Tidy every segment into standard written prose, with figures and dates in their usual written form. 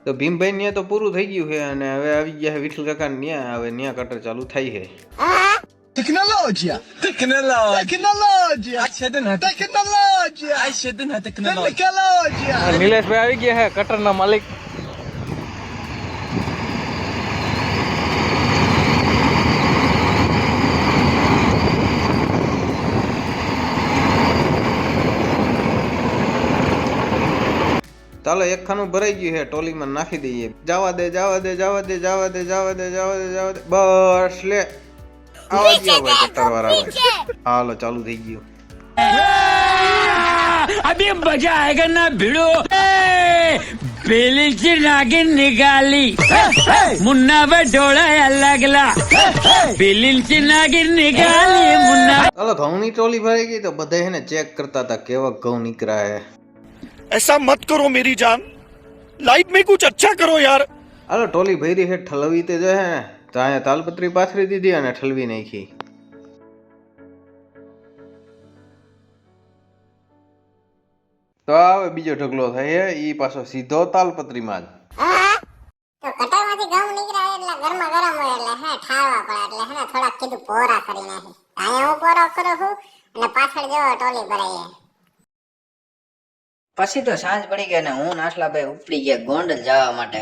તો ભીમભાઈ ન્યા તો પૂરું થઈ ગયું છે અને હવે આવી ગયા છે વિઠ્ઠલ કાકા ન્યા. હવે ન્યા કટર ચાલુ થઈ છે. Tecnologia! નિલેશભાઈ આવી ગયા છે કટરના માલિક. ચાલો એક ખાનું ભરાઈ ગયું છે, ટોલીમાં નાખી દઈએ. જવા દે બસ લે આવા ગયો ભાઈ કટર વાળા. હાલો ચાલુ થઈ ગયું. अभी मजा आएगा ना भिड़ो बेली से नागिन निकाली मुन्ना बटोड़ा लगला बेली से नागिन निकाली मुन्ना. ચાલો ઘઉંની ટોલી ભરાઈ ગઈ તો બધા એને ચેક કરતા હતા કેવા ઘઉં નીકળ્યા હે. ऐसा मत करो मेरी जान, लाइफ में कुछ अच्छा करो यार. હાલો ટોલી ભરી છે ઠલવી તે જો હે તો અહીંયા તાલપત્રી પાથરી દીધી અને ઠલવી નાખી. તો હવે બીજો ઢગલો થાય છે, ઈ પાછો સીધો તાલપત્રીમાં જ. તો કટરમાંથી ઘઉં નીકળ્યા એટલે ગરમા ગરમ હોય એટલે હે ઠારવા પડે એટલે હે થોડાક કીધું પોરા કરી નાખી. અહીંયા હું પોરો કરું છું અને પાછળ જો ટોલી ભરાઈ. પછી તો સાંજ પડી ગઈ ને હું નાસલાભાઈ ઉપડી ગયા ગોંડલ જવા માટે.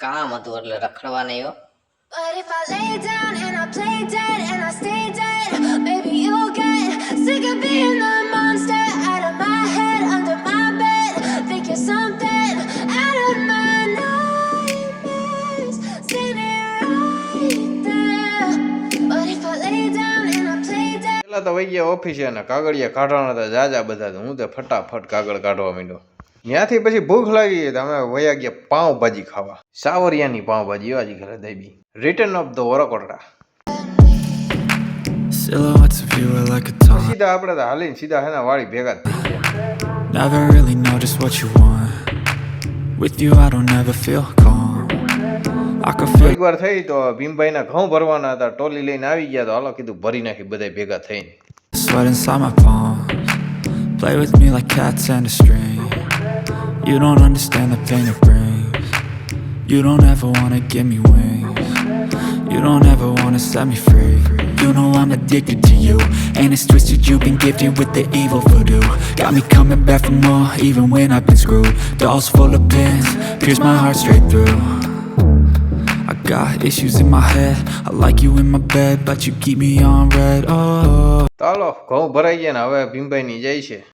કામ હતું એટલે રખડવા નહીં હો. But if I lay down and I play dead and I stay dead, maybe you'll get sick of being the monster out of my head, under my bed. Think you're something out of my nightmares, sitting right there. But if I lay down and I play dead. પેલા તો વહી ગયા ઓફિસે અને કાગળિયા કાઢવાના હતા જાજા બધા. તો હું તો ફટાફટ કાગળ કાઢવા માંડ્યો. ત્યાંથી પછી ભૂખ લાગી ગઈ તો અમે વયા ગયા પાઉંભાજી ખાવા. સાવરિયાની પાઉંભાજી આજે ઘરે દેવી. Return of the Varkotda. Silhouettes of you are like a taunt. સીધા આપણે તો હાલીને સીધા હેના વાળી ભેગા જ થઈ ગયા. Never really know just what you want. With you I don't ever feel calm. I can feel એક વાર થઈ તો ભીમભાઈના ઘઉં ભરવાના હતા, ટોલી લઈને આવી ગયા તો હાલો કીધું ભરી નાખી બધા ભેગા થઈને. sweat inside my palms. Play with me like cats and a string. You don't understand the pain it brings. You don't ever wanna give me wings. You don't ever wanna set me free. You know I'm addicted to you, and it's twisted. You've been gifted with the evil voodoo. Got me coming back for more, even when I've been screwed. Dolls full of pins, pierce my heart straight through. I got issues in my head. I like you in my bed, but you keep me on red. Oh. ચાલો ઘઉં ભરાઈ ગયા ને હવે ભીમભાઈની જાય છે.